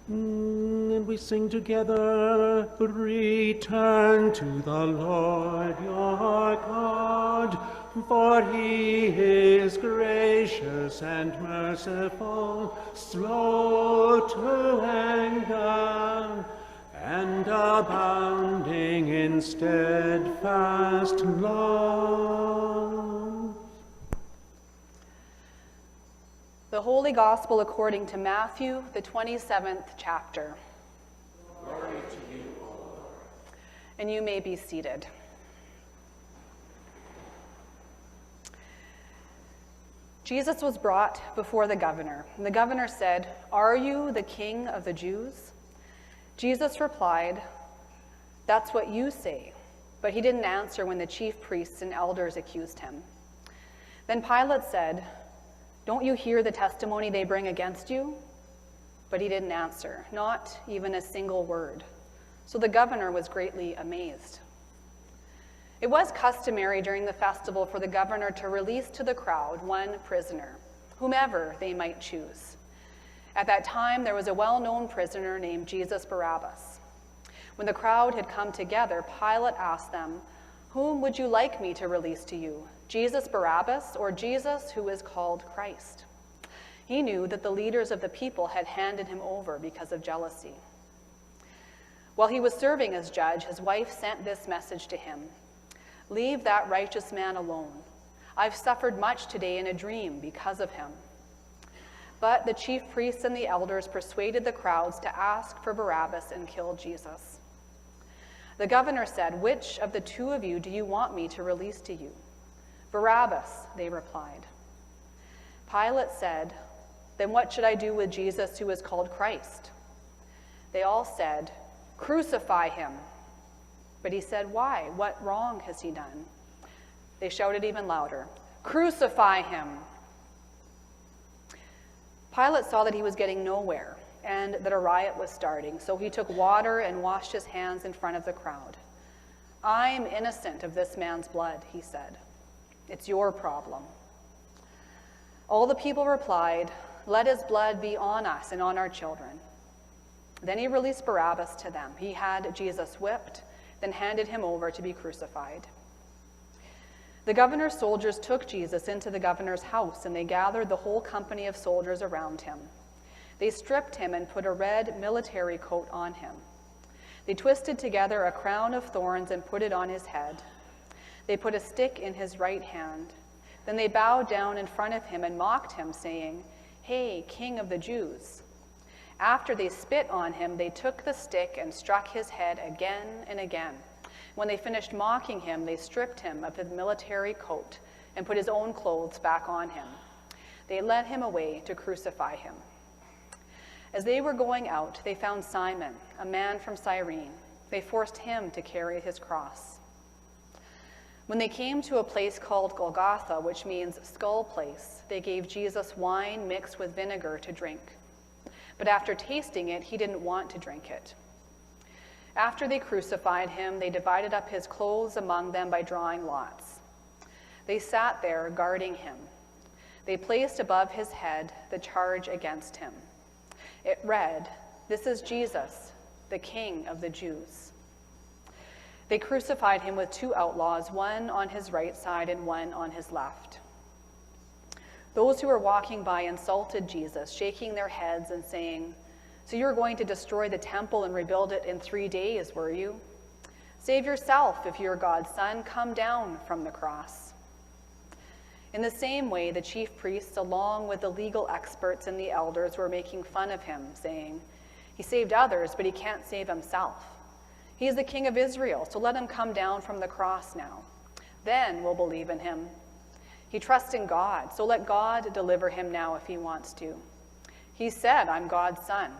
And we sing together, return to the Lord your God, for he is gracious and merciful, slow to anger, and abounding in steadfast love. The Holy Gospel according to Matthew, the 27th chapter. Glory to you, O Lord. And you may be seated. Jesus was brought before the governor, and the governor said, "Are you the king of the Jews?" Jesus replied, "That's what you say." But he didn't answer when the chief priests and elders accused him. Then Pilate said, "Don't you hear the testimony they bring against you?" But he didn't answer, not even a single word. So the governor was greatly amazed. It was customary during the festival for the governor to release to the crowd one prisoner, whomever they might choose. At that time, there was a well-known prisoner named Jesus Barabbas. When the crowd had come together, Pilate asked them, "Whom would you like me to release to you, Jesus Barabbas or Jesus who is called Christ?" He knew that the leaders of the people had handed him over because of jealousy. While he was serving as judge, his wife sent this message to him, "Leave that righteous man alone. I've suffered much today in a dream because of him." But the chief priests and the elders persuaded the crowds to ask for Barabbas and kill Jesus. The governor said, "Which of the two of you do you want me to release to you?" "Barabbas," they replied. Pilate said, "Then what should I do with Jesus who is called Christ?" They all said, "Crucify him." But he said, "Why? What wrong has he done?" They shouted even louder, "Crucify him." Pilate saw that he was getting nowhere and that a riot was starting, so he took water and washed his hands in front of the crowd. "I'm innocent of this man's blood," he said. "It's your problem." All the people replied, "Let his blood be on us and on our children." Then he released Barabbas to them. He had Jesus whipped, then handed him over to be crucified. The governor's soldiers took Jesus into the governor's house, and they gathered the whole company of soldiers around him. They stripped him and put a red military coat on him. They twisted together a crown of thorns and put it on his head. They put a stick in his right hand. Then they bowed down in front of him and mocked him, saying, "Hey, King of the Jews." After they spit on him, they took the stick and struck his head again and again. When they finished mocking him, they stripped him of his military coat and put his own clothes back on him. They led him away to crucify him. As they were going out, they found Simon, a man from Cyrene. They forced him to carry his cross. When they came to a place called Golgotha, which means skull place, they gave Jesus wine mixed with vinegar to drink. But after tasting it, he didn't want to drink it. After they crucified him, they divided up his clothes among them by drawing lots. They sat there guarding him. They placed above his head the charge against him. It read, "This is Jesus, the King of the Jews." They crucified him with two outlaws, one on his right side and one on his left. Those who were walking by insulted Jesus, shaking their heads and saying, "So you're going to destroy the temple and rebuild it in 3 days, were you? Save yourself if you're God's son. Come down from the cross." In the same way, the chief priests, along with the legal experts and the elders, were making fun of him, saying, "He saved others, but he can't save himself. He is the King of Israel, so let him come down from the cross now. Then we'll believe in him. He trusts in God, so let God deliver him now if he wants to. He said, 'I'm God's son.'"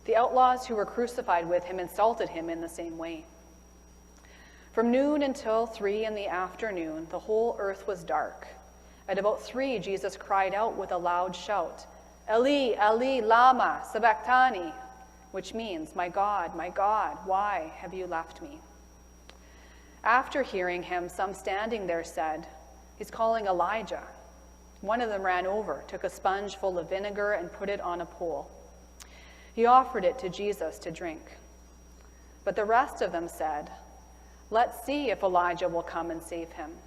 The outlaws who were crucified with him insulted him in the same way. From noon until 3 in the afternoon, the whole earth was dark. At about 3, Jesus cried out with a loud shout, "Eli, Eli, lama sabachthani," which means, my God, why have you left me?" After hearing him, some standing there said, "He's calling Elijah." One of them ran over, took a sponge full of vinegar, and put it on a pole. He offered it to Jesus to drink. But the rest of them said, "Let's see if Elijah will come and save him."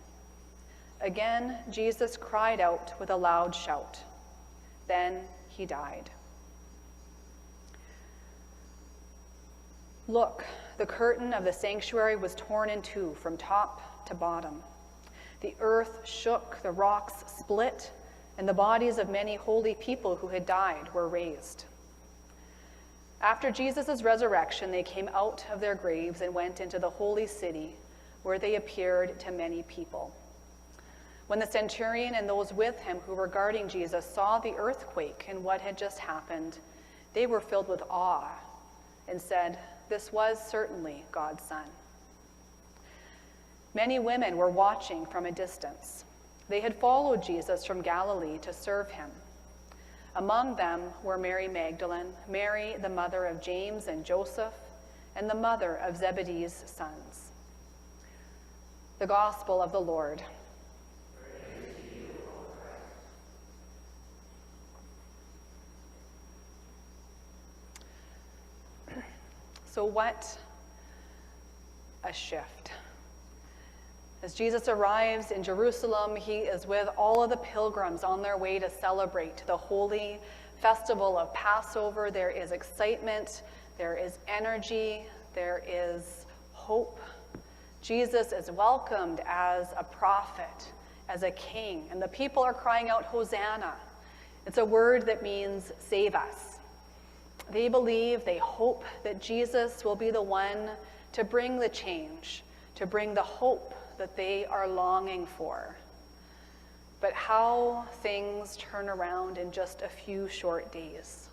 Again, Jesus cried out with a loud shout. Then he died. Look, the curtain of the sanctuary was torn in two from top to bottom. The earth shook, the rocks split, and the bodies of many holy people who had died were raised. After Jesus' resurrection, they came out of their graves and went into the holy city, where they appeared to many people. When the centurion and those with him who were guarding Jesus saw the earthquake and what had just happened, they were filled with awe and said, "This was certainly God's Son." Many women were watching from a distance. They had followed Jesus from Galilee to serve him. Among them were Mary Magdalene, Mary, the mother of James and Joseph, and the mother of Zebedee's sons. The Gospel of the Lord. Praise to you, O Christ. So what a shift. As Jesus arrives in Jerusalem, he is with all of the pilgrims on their way to celebrate the holy festival of Passover. There is excitement, there is energy, there is hope. Jesus is welcomed as a prophet, as a king, and the people are crying out, "Hosanna." It's a word that means save us. They believe, they hope that Jesus will be the one to bring the change, to bring the hope that they are longing for. But how things turn around in just a few short days.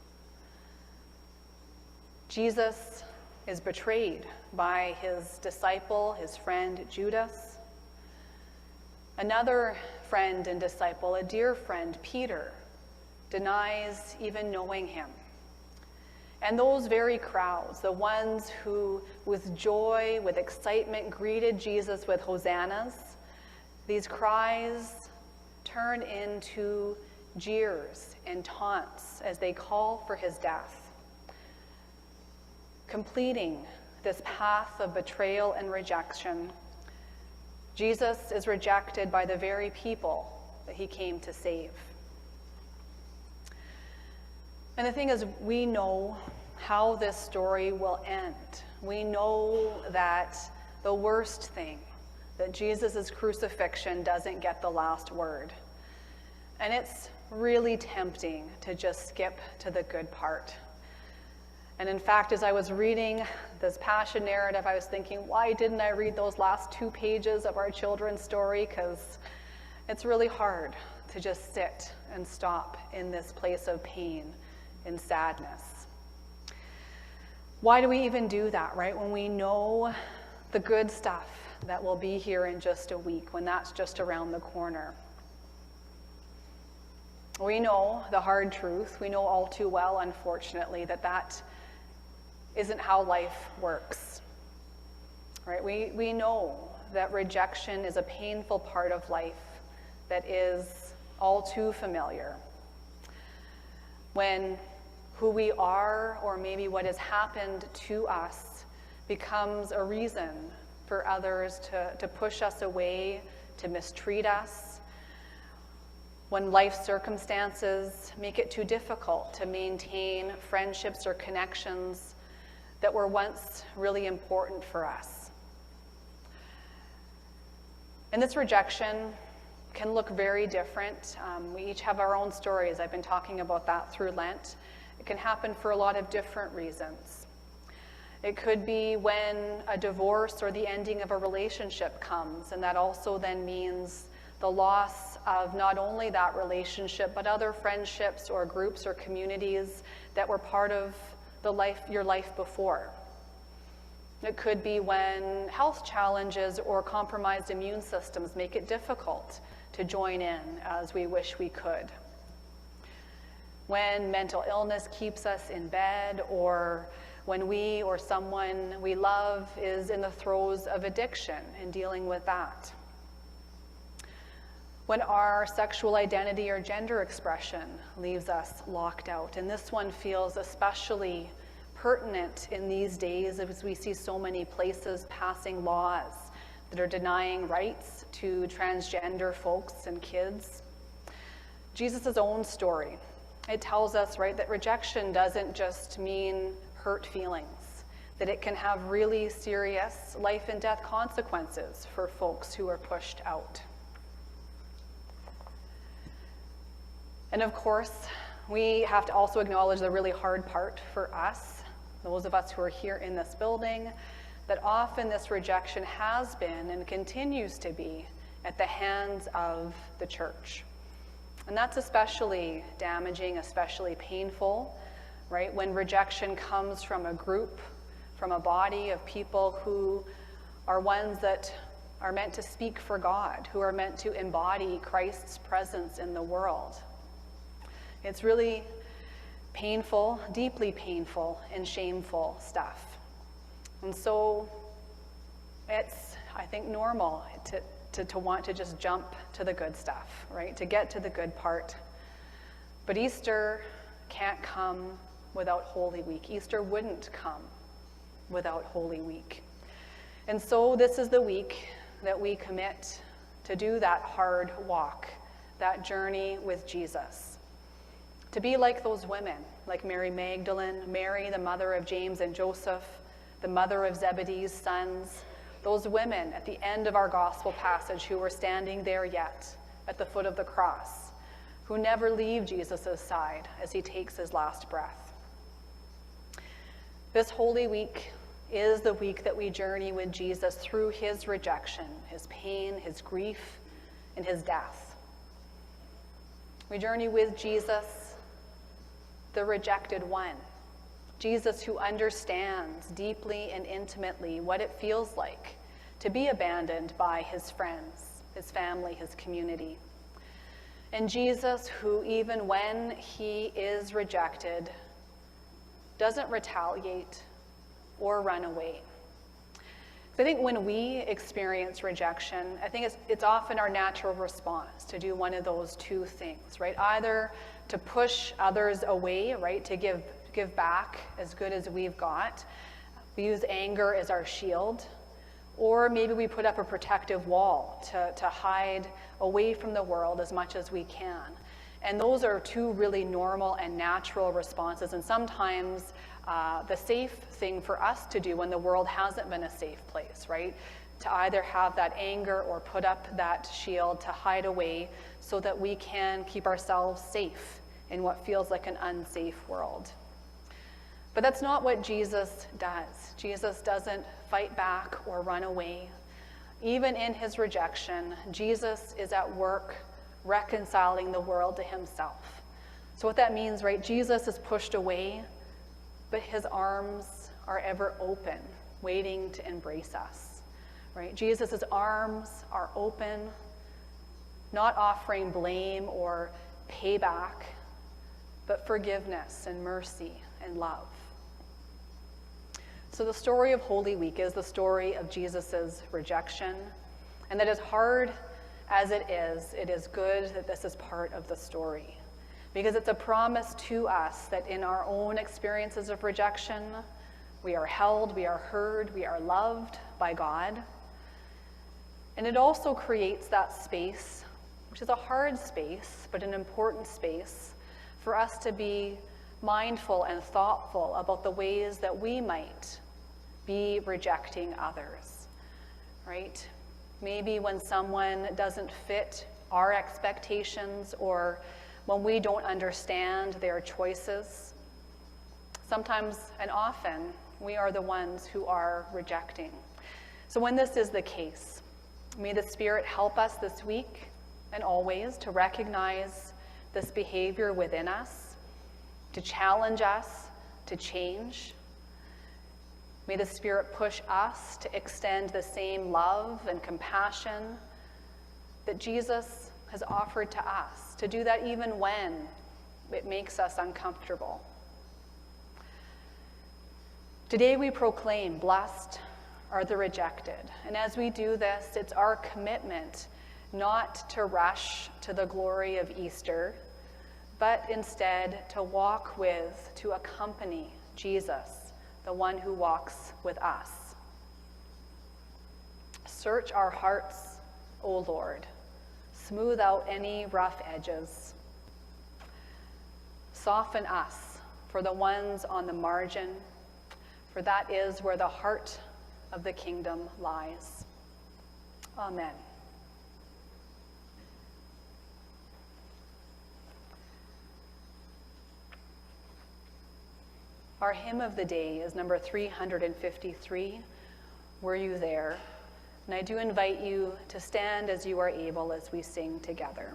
Jesus is betrayed by his disciple, his friend Judas. Another friend and disciple, a dear friend, Peter, denies even knowing him. And those very crowds, the ones who with joy, with excitement greeted Jesus with hosannas, these cries turn into jeers and taunts as they call for his death. Completing this path of betrayal and rejection, Jesus is rejected by the very people that he came to save. And the thing is, we know how this story will end. We know that the worst thing, that Jesus' crucifixion doesn't get the last word. And it's really tempting to just skip to the good part. And in fact, as I was reading this Passion narrative, I was thinking, why didn't I read those last 2 pages of our children's story? Because it's really hard to just sit and stop in this place of pain and sadness. Why do we even do that, right? When we know the good stuff that will be here in just a week, when that's just around the corner. We know the hard truth. We know all too well, unfortunately, that that isn't how life works, right? We know that rejection is a painful part of life that is all too familiar. When who we are, or maybe what has happened to us, becomes a reason for others to push us away, to mistreat us. When life circumstances make it too difficult to maintain friendships or connections that were once really important for us. And this rejection can look very different. We each have our own stories. I've been talking about that through Lent. It can happen for a lot of different reasons. It could be when a divorce or the ending of a relationship comes, and that also then means the loss of not only that relationship, but other friendships or groups or communities that were part of your life before. It could be when health challenges or compromised immune systems make it difficult to join in as we wish we could. When mental illness keeps us in bed, or when we or someone we love is in the throes of addiction and dealing with that. when our sexual identity or gender expression leaves us locked out. And this one feels especially pertinent in these days as we see so many places passing laws that are denying rights to transgender folks and kids. Jesus' own story, it tells us, right, that rejection doesn't just mean hurt feelings, that it can have really serious life and death consequences for folks who are pushed out. And of course, we have to also acknowledge the really hard part for us, those of us who are here in this building, that often this rejection has been and continues to be at the hands of the church. And that's especially damaging, especially painful, right? When rejection comes from a group, from a body of people who are ones that are meant to speak for God, who are meant to embody Christ's presence in the world. It's really painful, deeply painful, and shameful stuff. And so it's, I think, normal to want to just jump to the good stuff, right? To get to the good part. But Easter can't come without Holy Week. Easter wouldn't come without Holy Week. And so this is the week that we commit to do that hard walk, that journey with Jesus. To be like those women, like Mary Magdalene, Mary, the mother of James and Joseph, the mother of Zebedee's sons, those women at the end of our gospel passage who were standing there yet at the foot of the cross, who never leave Jesus' side as he takes his last breath. This Holy Week is the week that we journey with Jesus through his rejection, his pain, his grief, and his death. We journey with Jesus, the rejected one. Jesus who understands deeply and intimately what it feels like to be abandoned by his friends, his family, his community. And Jesus who, even when he is rejected, doesn't retaliate or run away. I think when we experience rejection, I think it's often our natural response to do one of those two things, right? Either to push others away, right? To give back as good as we've got. We use anger as our shield. Or maybe we put up a protective wall to hide away from the world as much as we can. And those are two really normal and natural responses. And sometimes the safe thing for us to do when the world hasn't been a safe place, right? To either have that anger or put up that shield to hide away so that we can keep ourselves safe in what feels like an unsafe world. But that's not what Jesus does. Jesus doesn't fight back or run away. Even in his rejection, Jesus is at work reconciling the world to himself. So what that means, right? Jesus is pushed away, but his arms are ever open, waiting to embrace us, right? Jesus' arms are open, not offering blame or payback, but forgiveness and mercy and love. So the story of Holy Week is the story of Jesus' rejection, and that as hard as it is good that this is part of the story, because it's a promise to us that in our own experiences of rejection, we are held, we are heard, we are loved by God. And it also creates that space, which is a hard space, but an important space, for us to be mindful and thoughtful about the ways that we might be rejecting others, right? Maybe when someone doesn't fit our expectations or when we don't understand their choices. Sometimes and often, we are the ones who are rejecting. So when this is the case, may the Spirit help us this week and always to recognize this behavior within us, to challenge us to change. May the Spirit push us to extend the same love and compassion that Jesus has offered to us, to do that even when it makes us uncomfortable. Today we proclaim, blessed are the rejected. And as we do this, it's our commitment not to rush to the glory of Easter, but instead to walk with, to accompany Jesus, the one who walks with us. Search our hearts, O Lord. Smooth out any rough edges. Soften us for the ones on the margin, for that is where the heart of the kingdom lies. Amen. Our hymn of the day is number 353, Were You There? And I do invite you to stand as you are able as we sing together.